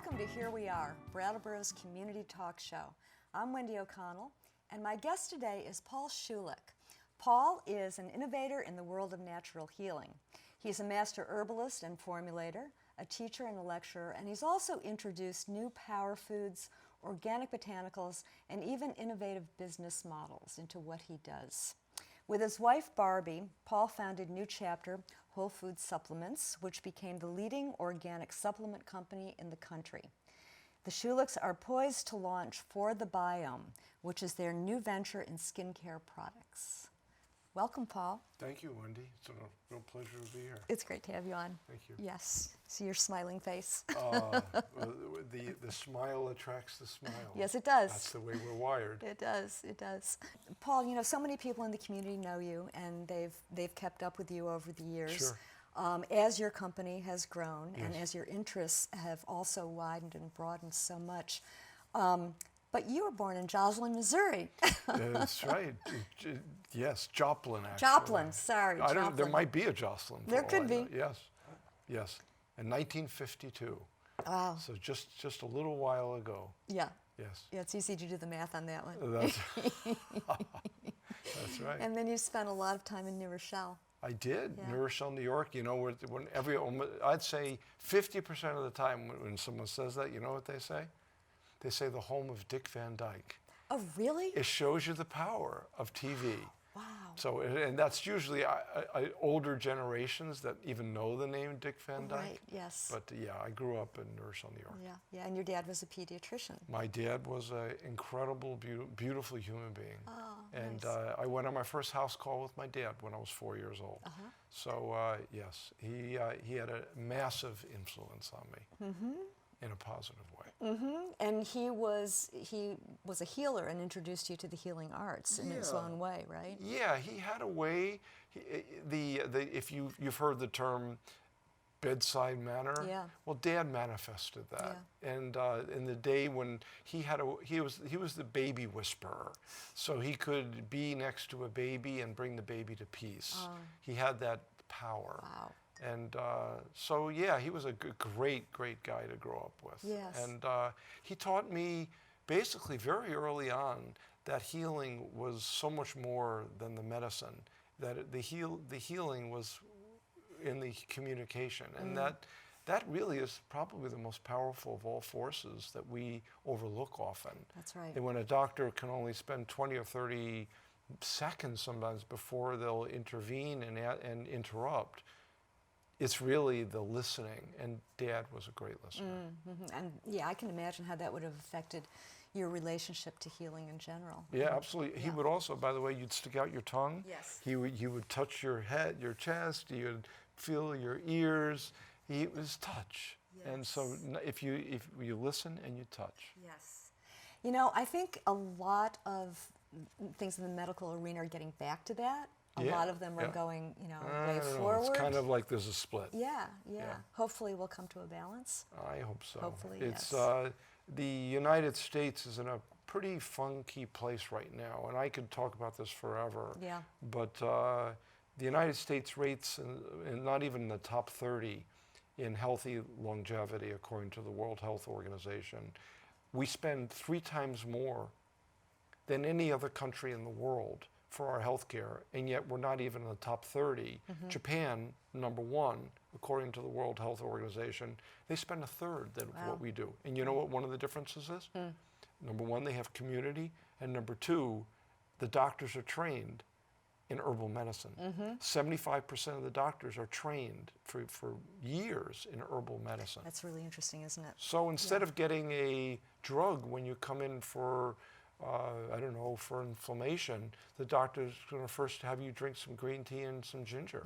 Welcome to Here We Are, Brattleboro's community talk show. I'm Wendy O'Connell, and my guest today is Paul Schulick. Paul is an innovator in the world of natural healing. He's a master herbalist and formulator, a teacher and a lecturer, and he's also introduced new power foods, organic botanicals, and even innovative business models into what he does. With his wife Barbie, Paul founded New Chapter Whole Food Supplements, which became the leading organic supplement company in the country. The Schulicks are poised to launch For the Biome, which is their new venture in skincare products. Welcome, Paul. Thank you, Wendy. It's a real pleasure to be here. It's great to have you on. Thank you. Yes, see your smiling face. The smile attracts the smile. Yes, it does. That's the way we're wired. It does, it does. Paul, you know, so many people in the community know you, and they've kept up with you over the years. Sure. As your company has grown, Yes. and as your interests have also widened and broadened so much. But you were born in Joslin, Missouri. That's right. Yes, Joplin, actually. Joplin, sorry, Joplin. There might be a Jocelyn. There could be. Yes, yes. In 1952. Wow. So just a little while ago. Yeah. Yes. Yeah, it's easy to do the math on that one. That's right. And then you spent a lot of time in New Rochelle. I did. Yeah. New Rochelle, New York. You know, I'd say 50% of the time when someone says that, you know what they say? They say the home of Dick Van Dyke. Oh, really? It shows you the power of TV. Wow. So, and that's usually older generations that even know the name Dick Van Dyke. Right, yes. But yeah, I grew up in New Rochelle, New York. Yeah, yeah, and your dad was a pediatrician. My dad was an incredible, beautiful human being. Oh, and nice. I went on my first house call with my dad when I was 4 years old. Uh-huh. So yes, he had a massive influence on me. Mm-hmm. In a positive way. Mm-hmm. And he was a healer and introduced you to the healing arts in his own way, right? Yeah, he had a way. If you've heard the term bedside manner, yeah. Well, Dad manifested that. Yeah. And in the day when he was the baby whisperer, so he could be next to a baby and bring the baby to peace. Oh. He had that power. Wow. And so, yeah, he was a great guy to grow up with. Yes. And he taught me basically very early on that healing was so much more than the medicine, that the healing was in the communication. And that really is probably the most powerful of all forces that we overlook often. That's right. And when a doctor can only spend 20 or 30 seconds sometimes before they'll intervene and interrupt, it's really the listening, and Dad was a great listener. Mm-hmm. And yeah, I can imagine how that would have affected your relationship to healing in general. Yeah, absolutely. Yeah. He would also, by the way, you'd stick out your tongue. Yes. He would touch your head, your chest. He would feel your ears. It was touch. Yes. And so if you listen and you touch. Yes. You know, I think a lot of things in the medical arena are getting back to that. A lot of them are going, way forward. It's kind of like there's a split. Yeah. Hopefully we'll come to a balance. I hope so. Hopefully, it's, yes. The United States is in a pretty funky place right now, and I could talk about this forever. Yeah. But the United States rates in not even the top 30 in healthy longevity, according to the World Health Organization. We spend 3 times more than any other country in the world for our health care, and yet we're not even in the top 30. Mm-hmm. Japan, number 1, according to the World Health Organization, they spend 1/3 of what we do. And you know what one of the differences is? Number 1, they have community, and number 2, the doctors are trained in herbal medicine. 75% of the doctors are trained for years in herbal medicine. That's really interesting, isn't it? So instead of getting a drug when you come in for for inflammation, the doctor's going to first have you drink some green tea and some ginger,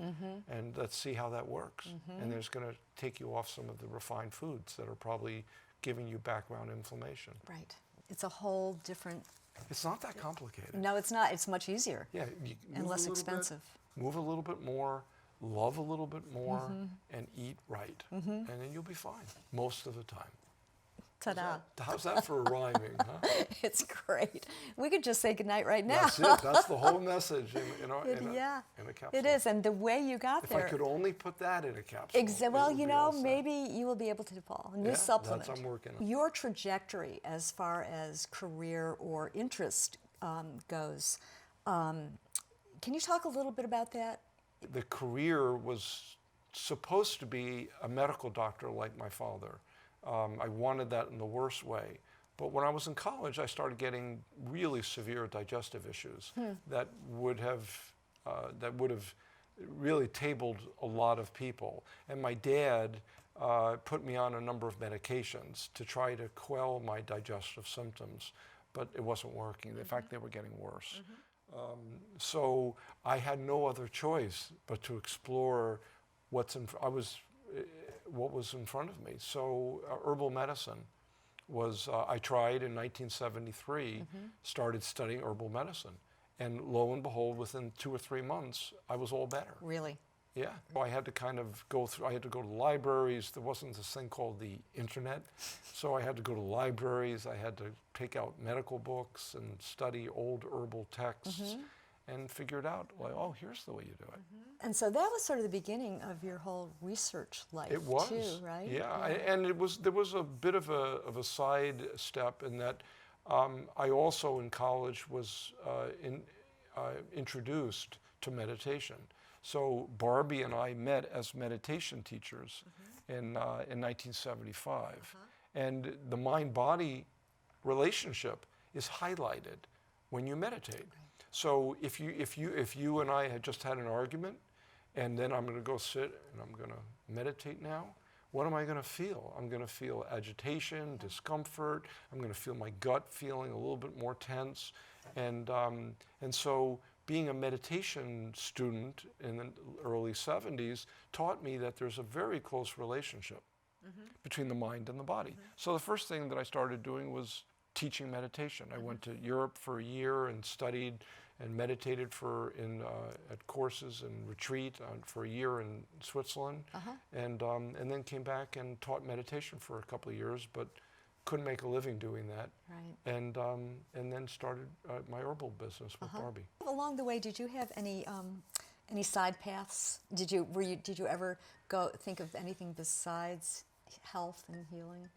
and let's see how that works. And there's going to take you off some of the refined foods that are probably giving you background inflammation. Right. It's a whole different... It's not that complicated. No, it's not. It's much easier. Yeah, and less expensive. Move a little bit more, love a little bit more, and eat right. And then you'll be fine most of the time. Ta-da. How's that for rhyming, huh? It's great. We could just say goodnight right now. That's it. That's the whole message in a capsule. It is, and the way you got If there. I could only put that in a capsule. Well, it would you be know, all set. maybe you will be able to, Paul. New Yeah, supplement. I'm working on. Your trajectory as far as career or interest goes, can you talk a little bit about that? The career was supposed to be a medical doctor like my father. I wanted that in the worst way. But when I was in college, I started getting really severe digestive issues that would have really tabled a lot of people. And my dad put me on a number of medications to try to quell my digestive symptoms, but it wasn't working. In fact, they were getting worse. So I had no other choice but to explore what was in front of me. So herbal medicine was, I tried in 1973, started studying herbal medicine. And lo and behold, within 2 or 3 months, I was all better. Really? Yeah. I had to kind of I had to go to libraries. There wasn't this thing called the internet. So I had to go to libraries. I had to take out medical books and study old herbal texts and figure it out. Like, oh, here's the way you do it. And so that was sort of the beginning of your whole research life, It was, too, right? yeah. And there was a bit of a side step in that I also in college was introduced to meditation. So Barbie and I met as meditation teachers in 1975, and the mind-body relationship is highlighted when you meditate. So if you and I had just had an argument, and then I'm going to go sit and I'm going to meditate now, what am I going to feel? I'm going to feel agitation, discomfort. I'm going to feel my gut feeling a little bit more tense, and so being a meditation student in the early 70s taught me that there's a very close relationship between the mind and the body. So the first thing that I started doing was teaching meditation. I went to Europe for a year and studied and meditated at courses and retreat for a year in Switzerland, and then came back and taught meditation for a couple of years, but couldn't make a living doing that. Right. And then started my herbal business with Barbie. Along the way, did you have any side paths? Did you ever think of anything besides health and healing?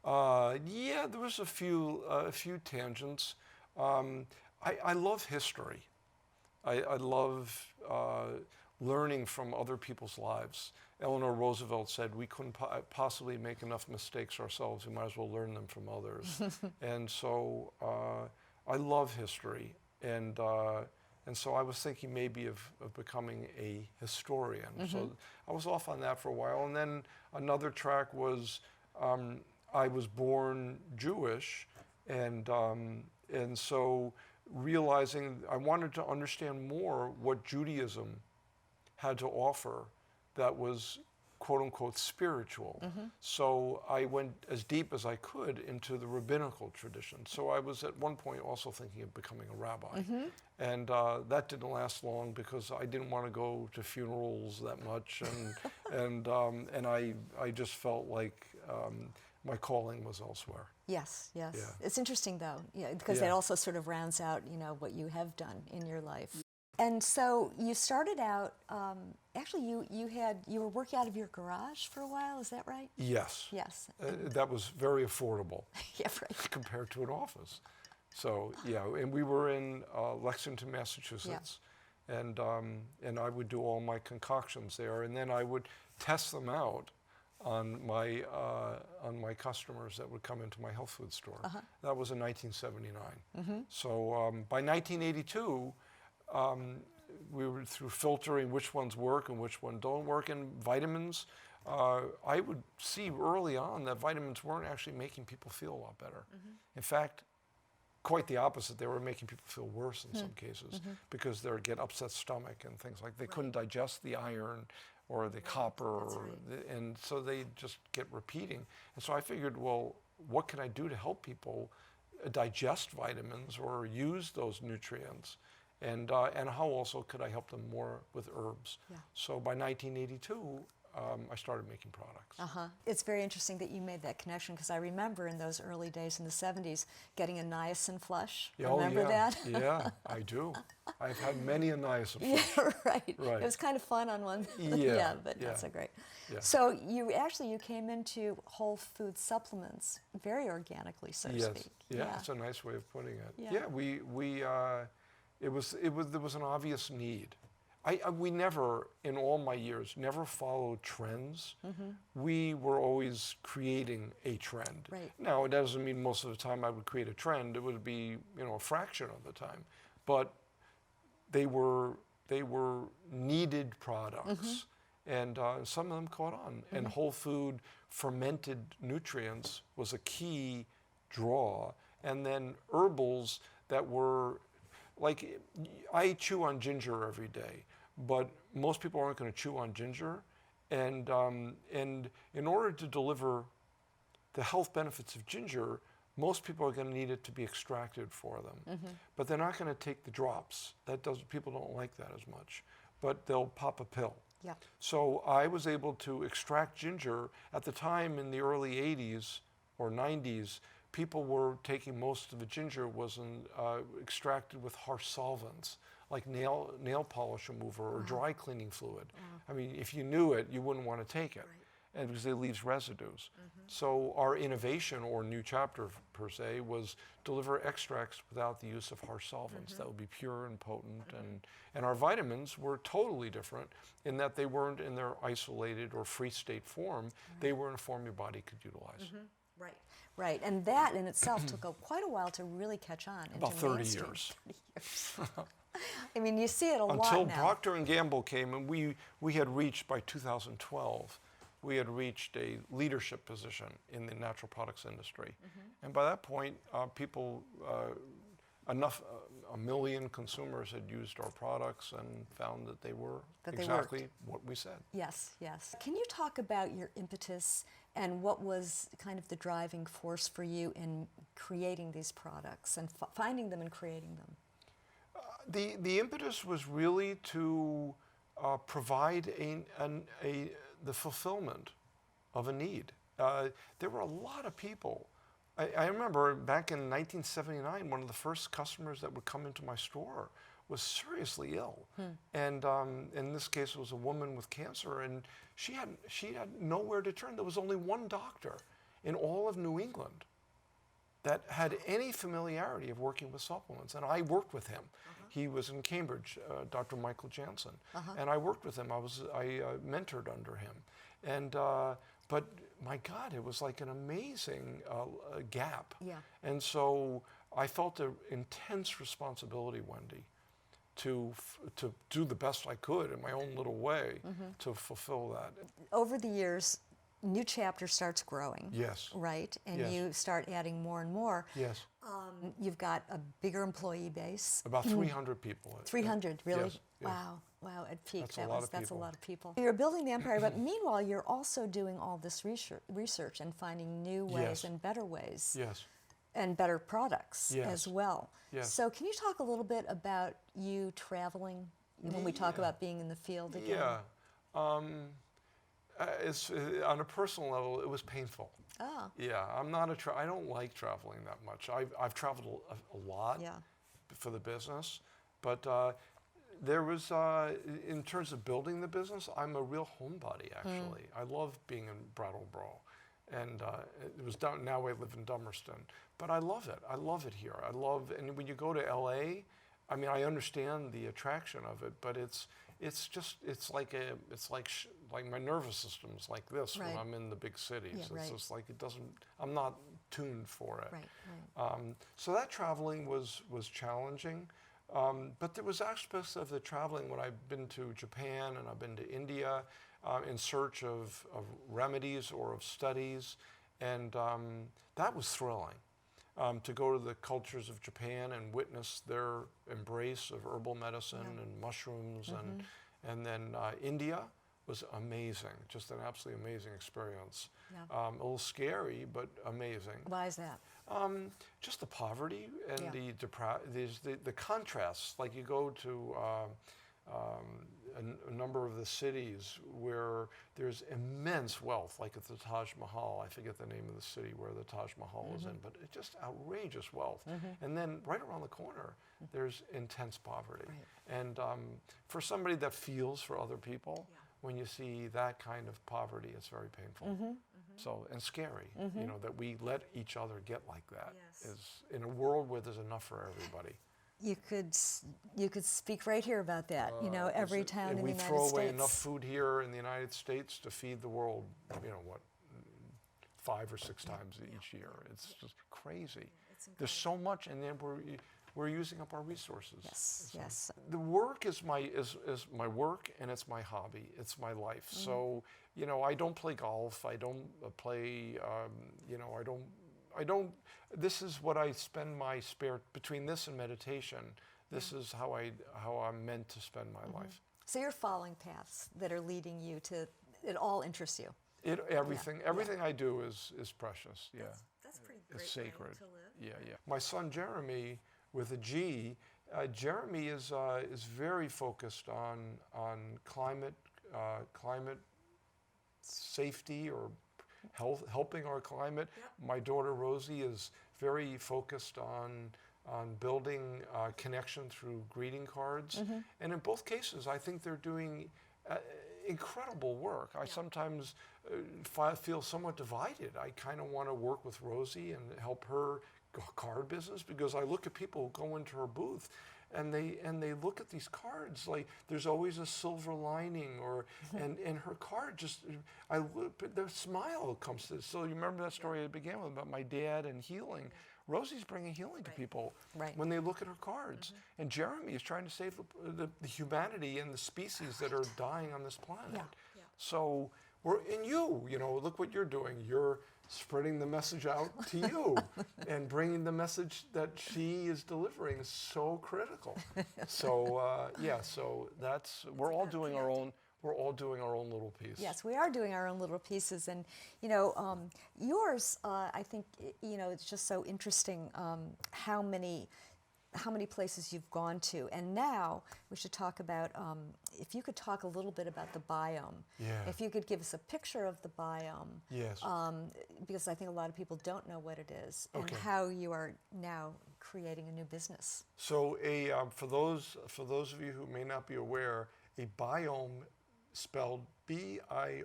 Yeah, there was a few tangents. I love history. I love learning from other people's lives. Eleanor Roosevelt said we couldn't possibly make enough mistakes ourselves. We might as well learn them from others. And so I love history, and so I was thinking maybe of becoming a historian. So I was off on that for a while, and then another track was I was born Jewish, and so realizing I wanted to understand more what Judaism had to offer that was quote unquote spiritual. So I went as deep as I could into the rabbinical tradition. So I was at one point also thinking of becoming a rabbi. And that didn't last long because I didn't want to go to funerals that much, and I just felt like my calling was elsewhere. Yes. Yeah. It's interesting though, because Yeah. that also sort of rounds out, what you have done in your life. And so you started out. Actually, you were working out of your garage for a while. Is that right? Yes. Yes. That was very affordable Yeah. Right. compared to an office. So yeah, and we were in Lexington, Massachusetts, and I would do all my concoctions there, and then I would test them out on my customers that would come into my health food store. That was in 1979. So by 1982, we were through filtering which ones work and which ones don't work. And vitamins, I would see early on that vitamins weren't actually making people feel a lot better. In fact, quite the opposite. They were making people feel worse in some cases because they would get upset stomach and things like they couldn't digest the iron or the copper, and so they just get repeating. And so I figured, well, what can I do to help people digest vitamins or use those nutrients? And how also could I help them more with herbs? Yeah. So by 1982, I started making products. It's very interesting that you made that connection, because I remember in those early days in the 70s getting a niacin flush. Remember that? Yeah, I do. I've had many a niacin flush. Yeah, right. Right. It was kind of fun on one. Yeah, but not so great. Yeah. So you came into whole food supplements very organically, so to speak. Yeah, that's a nice way of putting it. Yeah. There was an obvious need. We never, in all my years, never followed trends. We were always creating a trend. Right. Now, it doesn't mean most of the time I would create a trend. It would be, a fraction of the time. But they were needed products. And some of them caught on. And whole food fermented nutrients was a key draw. And then herbals that were, like, I chew on ginger every day, but most people aren't going to chew on ginger. And in order to deliver the health benefits of ginger, most people are going to need it to be extracted for them. But they're not going to take the drops. People don't like that as much. But they'll pop a pill. Yeah. So I was able to extract ginger. At the time in the early 80s or 90s, people were taking most of the ginger was extracted with harsh solvents, like nail polish remover or dry cleaning fluid. I mean, if you knew it, you wouldn't want to take it, and because it leaves residues. So our innovation, or new chapter per se, was deliver extracts without the use of harsh solvents that would be pure and potent. And our vitamins were totally different in that they weren't in their isolated or free state form. They were in a form your body could utilize. Right. Right, and that in itself took quite a while to really catch on. About 30 mainstream. years. 30 years. I mean, you see it a lot Until now. Procter Gamble came, and we had reached, by 2012, we had reached a leadership position in the natural products industry. And by that point, a million consumers had used our products and found that they were exactly what we said. Yes, yes. Can you talk about your impetus and what was kind of the driving force for you in creating these products and finding them and creating them? The impetus was really to provide the fulfillment of a need. There were a lot of people. I remember back in 1979, one of the first customers that would come into my store was seriously ill. And in this case, it was a woman with cancer, and she had nowhere to turn. There was only one doctor in all of New England that had any familiarity of working with supplements, and I worked with him. He was in Cambridge, Dr. Michael Jansen, and I worked with him. I mentored under him, and but my God, it was like an amazing gap. Yeah. And so I felt an intense responsibility, Wendy, to do the best I could in my own little way to fulfill that. Over the years, New Chapter starts growing. Yes. Right? And Yes. you start adding more and more. Yes. You've got a bigger employee base. About 300 people. 300, really? Yes, yes. Wow, at peak. That's a lot of That's a people. lot of people. You're building the empire, but meanwhile, you're also doing all this research and finding new ways Yes. and better ways. Yes. And better products Yes. as well. Yes. So can you talk a little bit about you traveling when we talk about being in the field again? Yeah. It's, on a personal level, it was painful. Oh. Yeah, I don't like traveling that much. I've traveled a lot for the business, but there was, in terms of building the business, I'm a real homebody, actually. I love being in Brattleboro. And it was down, now I live in Dummerston. But I love it. I love it here. And when you go to LA, I mean, I understand the attraction of it, but it's like my nervous system's like this when I'm in the big cities. Yeah, it's just like I'm not tuned for it. Right. So that traveling was challenging. But there was aspects of the traveling when I've been to Japan and I've been to India in search of remedies or of studies. And that was thrilling. To go to the cultures of Japan and witness their embrace of herbal medicine and mushrooms. And then India was amazing, just an absolutely amazing experience. Yeah. A little scary, but amazing. Why is that? Just the poverty and the contrasts. Like you go to a number of the cities where there's immense wealth, like at the Taj Mahal. I forget the name of the city where the Taj Mahal is in, but it's just outrageous wealth. And then right around the corner, there's intense poverty. Right. And for somebody that feels for other people, when you see that kind of poverty, it's very painful. So, and scary, you know, that we let each other get like that. Yes. Is in a world where there's enough for everybody. You could speak right here about that. You know, every town in the United States. And we throw away enough food here in the United States to feed the world, you know, what, 5 or 6 times each year. It's just crazy. There's so much, and then we're using up our resources. Yes, So yes. the work is my work, and it's my hobby. It's my life. So, you know, I don't play golf. I don't play, you know, I don't, this is what I spend my spare, between this and meditation, this is how I'm meant to spend my life. So you're following paths that are leading you to, it all interests you. Everything I do is precious, yeah. That's pretty great. It's sacred. Way to live. Yeah. My son Jeremy, with a G, Jeremy is very focused on climate safety or health, helping our climate. My daughter Rosie is very focused on building connection through greeting cards. And in both cases, I think they're doing incredible work. I sometimes feel somewhat divided. I kind of want to work with Rosie and help her card business, because I look at people who go into her booth and they look at these cards like there's always a silver lining, or and her card just, the smile comes to. So you remember that story I began with about my dad and healing. Rosie's bringing healing to people when they look at her cards. And Jeremy is trying to save the humanity and the species that are dying on this planet. So you know, look what you're doing. You're spreading the message out to you and bringing the message that she is delivering is so critical. So so we're all doing our own little piece. Yes, we are doing our own little pieces, and you know, yours. I think, you know, it's just so interesting how many places you've gone to, and now we should talk about. If you could talk a little bit about the biome. Yeah. If you could give us a picture of the biome. Yes. Because I think a lot of people don't know what it is, and Okay. how you are now creating a new business. So for those of you who may not be aware, a biome, spelled B-I-O-M-E.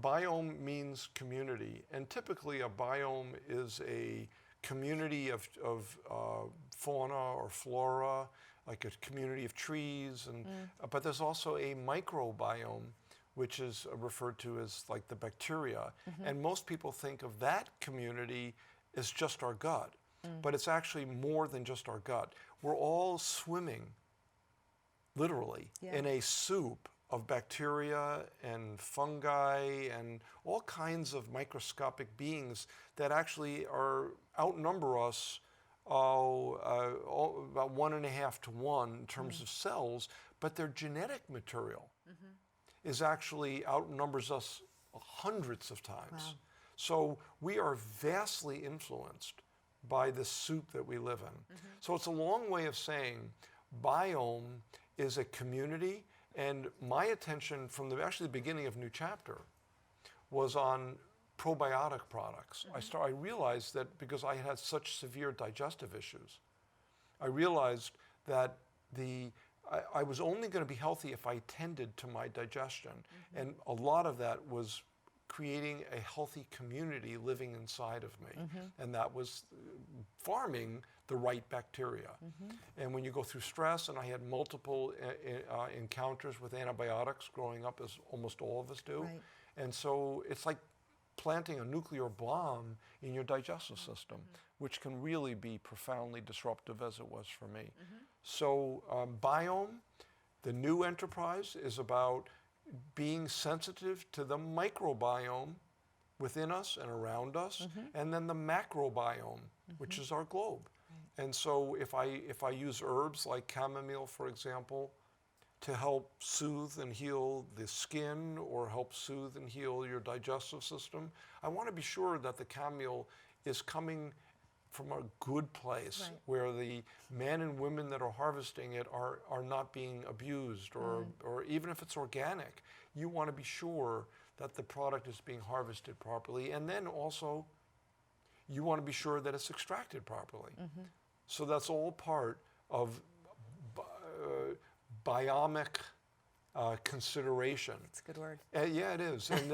Biome means community, and typically a biome is a community of fauna or flora, like a community of trees, and but there's also a microbiome, which is referred to as like the bacteria, and most people think of that community as just our gut, but it's actually more than just our gut. We're all swimming, literally, in a soup of bacteria and fungi and all kinds of microscopic beings that actually outnumber us about 1.5 to 1 in terms of cells, but their genetic material is actually outnumbers us hundreds of times. Wow. So we are vastly influenced by the soup that we live in. So it's a long way of saying biome is a community, and my attention from the beginning of New Chapter was on probiotic products. I realized that because I had such severe digestive issues, I realized that I was only going to be healthy if I tended to my digestion, and a lot of that was creating a healthy community living inside of me, and that was farming the right bacteria. And when you go through stress, and I had multiple encounters with antibiotics growing up, as almost all of us do, and so it's like planting a nuclear bomb in your digestive system, which can really be profoundly disruptive, as it was for me. So biome, the new enterprise, is about being sensitive to the microbiome within us and around us, and then the macrobiome, which is our globe. And so if I use herbs like chamomile, for example, to help soothe and heal the skin or help soothe and heal your digestive system, I want to be sure that the chamomile is coming from a good place, Right. where the men and women that are harvesting it are not being abused, or even if it's organic, you want to be sure that the product is being harvested properly, and then also you want to be sure that it's extracted properly. So that's all part of biomic consideration. It's a good word. Yeah, it is. And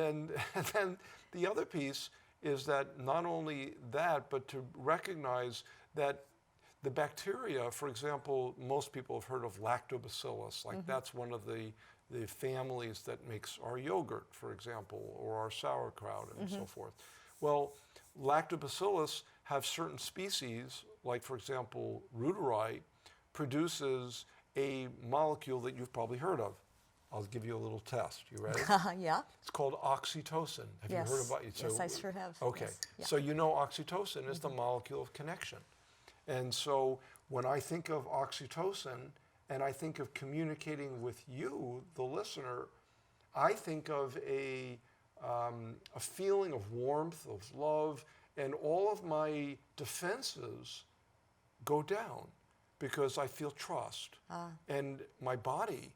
then the other piece is that not only that, but to recognize that the bacteria, for example, most people have heard of lactobacillus, like that's one of the families that makes our yogurt, for example, or our sauerkraut and so forth. Well, lactobacillus have certain species, like for example, Reuteri produces a molecule that you've probably heard of. I'll give you a little test. You ready? Yeah. It's called oxytocin. Have Yes. you heard about it? Yes, I sure have. Okay. Yes. Yeah. So you know oxytocin is the molecule of connection. And so when I think of oxytocin and I think of communicating with you, the listener, I think of a feeling of warmth, of love, and all of my defenses go down because I feel trust. And my body,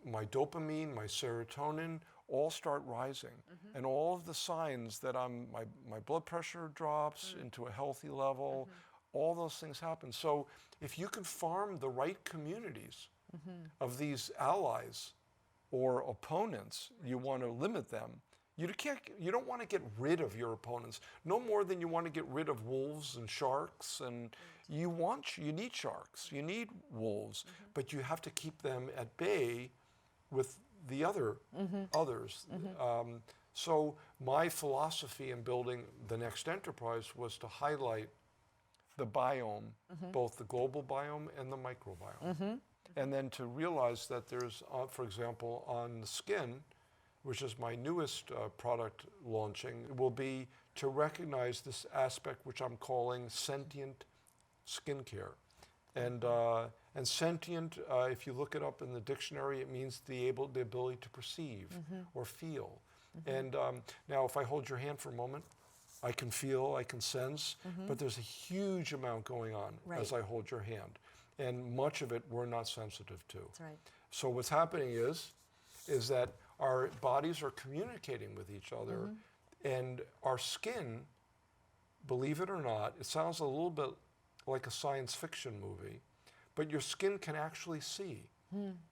my dopamine, my serotonin, all start rising. And all of the signs that my blood pressure drops into a healthy level, all those things happen. So if you can farm the right communities of these allies or opponents, you want to limit them. You don't want to get rid of your opponents, no more than you want to get rid of wolves and sharks. And you need sharks, you need wolves, but you have to keep them at bay with the others. So my philosophy in building the next enterprise was to highlight the biome, both the global biome and the microbiome. And then to realize that there's, for example, on the skin, which is my newest product launching, will be to recognize this aspect which I'm calling sentient skin care. And sentient, if you look it up in the dictionary, it means the ability to perceive or feel. And now if I hold your hand for a moment, I can feel, I can sense, but there's a huge amount going on as I hold your hand. And much of it we're not sensitive to. That's right. So what's happening is that our bodies are communicating with each other, and our skin, believe it or not, it sounds a little bit like a science fiction movie, but your skin can actually see.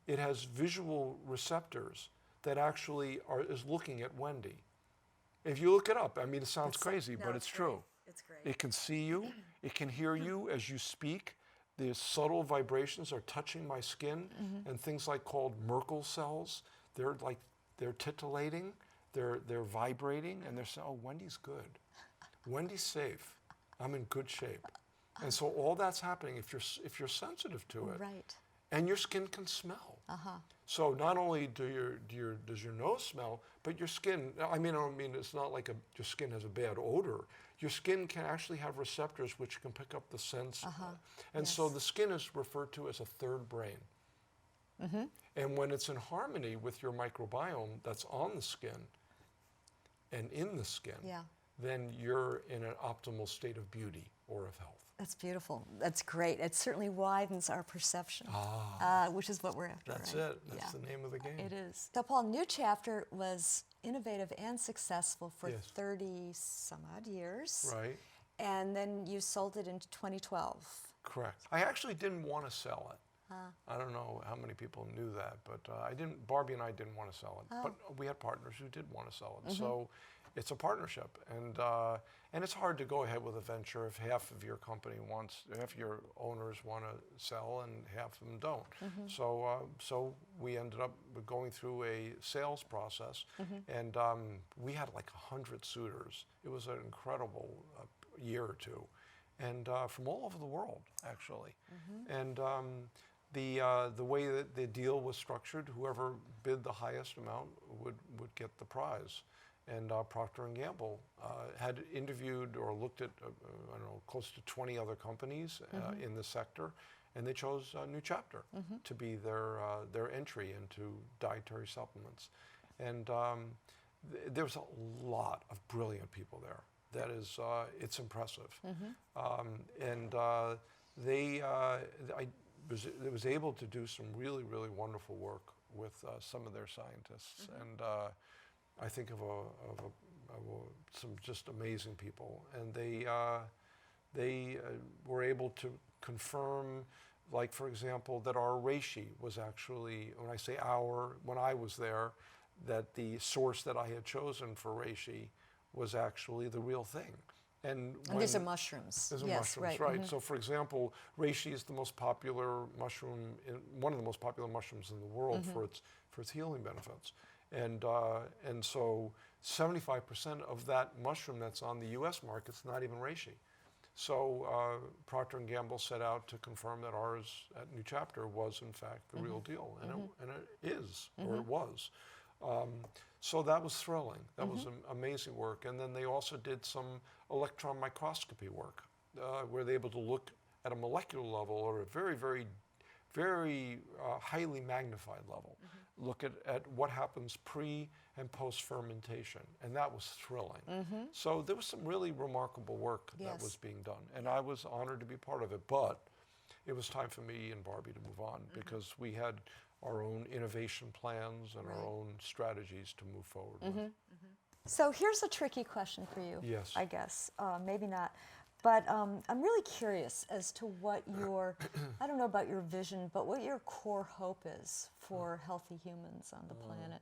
It has visual receptors that actually is looking at Wendy. If you look it up, I mean, it sounds crazy, but it's true. It's great. It can see you, it can hear you as you speak. The subtle vibrations are touching my skin, and things like called Merkel cells, they're titillating, they're vibrating, and they're saying, oh, Wendy's good. Wendy's safe. I'm in good shape. And so all that's happening if you're sensitive to it. Right. And your skin can smell. So not only does your nose smell, but your skin, I mean it's not like your skin has a bad odor. Your skin can actually have receptors which can pick up the sense. And so the skin is referred to as a third brain. And when it's in harmony with your microbiome that's on the skin and in the skin, then you're in an optimal state of beauty or of health. That's beautiful. That's great. It certainly widens our perception, which is what we're after. That's right? it. That's the name of the game. It is. So, Paul, New Chapter was innovative and successful for 30 some odd years. Right. And then you sold it in 2012. Correct. I actually didn't want to sell it. I don't know how many people knew that, but Barbie and I didn't want to sell it. But we had partners who did want to sell it. So it's a partnership. And it's hard to go ahead with a venture if half of your your owners want to sell and half of them don't. So we ended up going through a sales process, and we had like 100 suitors. It was an incredible year or two, and from all over the world, actually. And the way that the deal was structured, whoever bid the highest amount would get the prize. And Procter Gamble had interviewed or looked at, I don't know, close to 20 other companies in the sector, and they chose New Chapter to be their entry into dietary supplements. And there was a lot of brilliant people there. that is, it's impressive. Mm-hmm. And I was able to do some really, really wonderful work with some of their scientists. Mm-hmm. And I think of some just amazing people. And they were able to confirm, like, for example, that our reishi was actually, when I say our, when I was there, that the source that I had chosen for reishi was actually the real thing. And these are mushrooms. These are yes, mushrooms, right? So, for example, reishi is the most popular mushroom, one of the most popular mushrooms in the world for its healing benefits. And so 75% of that mushroom that's on the U.S. market is not even reishi. So Procter Gamble set out to confirm that ours at New Chapter was in fact the real deal, and it is, or it was. So that was thrilling. That was amazing work. And then they also did some electron microscopy work, where they were able to look at a molecular level, or a very, very, very highly magnified level, look at what happens pre and post fermentation, and that was thrilling. So there was some really remarkable work that was being done, and I was honored to be part of it. But it was time for me and Barbie to move on, because we had our own innovation plans and our own strategies to move forward with. So here's a tricky question for you. Yes. I guess maybe not, but I'm really curious as to what your I don't know about your vision, but what your core hope is for healthy humans on the planet.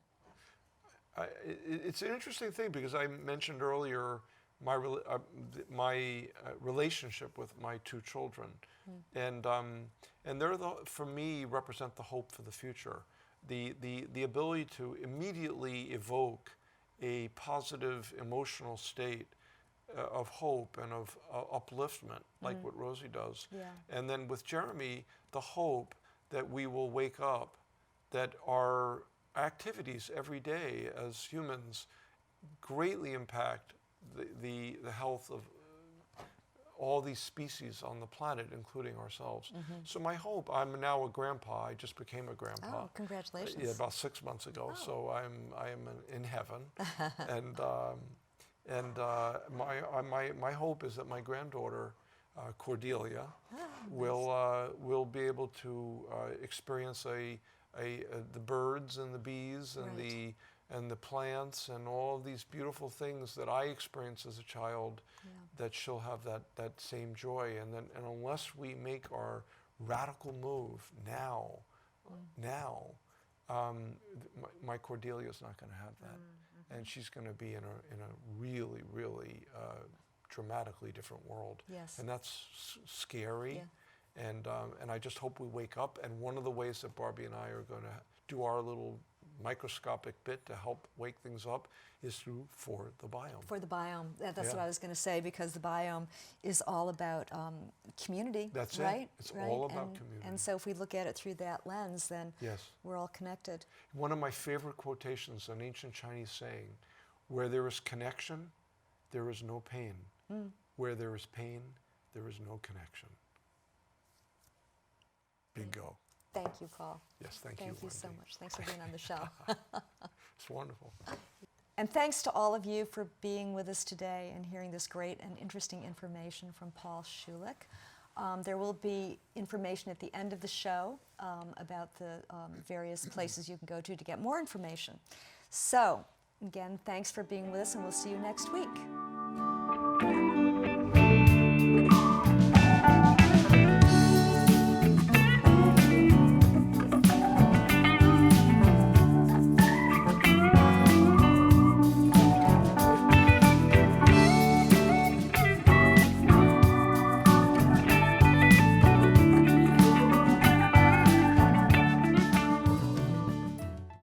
It's an interesting thing, because I mentioned earlier my relationship with my two children, and they're for me represent the hope for the future, the ability to immediately evoke a positive emotional state of hope and of upliftment, like what Rosie does, and then with Jeremy, the hope that we will wake up, that our activities every day as humans greatly impact the health of all these species on the planet, including ourselves. So my hope, I'm now a grandpa. I just became a grandpa. Oh, congratulations! Yeah, about 6 months ago. Oh. So I am in heaven, and my hope is that my granddaughter Cordelia will be able to experience the birds and the bees and the plants and all these beautiful things that I experienced as a child, that she'll have that same joy. And unless we make our radical move now, my Cordelia's not going to have that, and she's going to be in a really, really dramatically different world. Yes. And that's scary. And I just hope we wake up. And one of the ways that Barbie and I are going to do our little microscopic bit to help wake things up is through For the Biome. For the Biome. That's what I was going to say, because the biome is all about community. That's right? it. It's all about community. And so if we look at it through that lens, then we're all connected. One of my favorite quotations, an ancient Chinese saying, where there is connection, there is no pain. Where there is pain, there is no connection. Bingo. Thank you, Paul. Yes, thank you. Thank you so much. Thanks for being on the show. It's wonderful. And thanks to all of you for being with us today and hearing this great and interesting information from Paul Schulick. There will be information at the end of the show about the various places you can go to get more information. So, again, thanks for being with us, and we'll see you next week.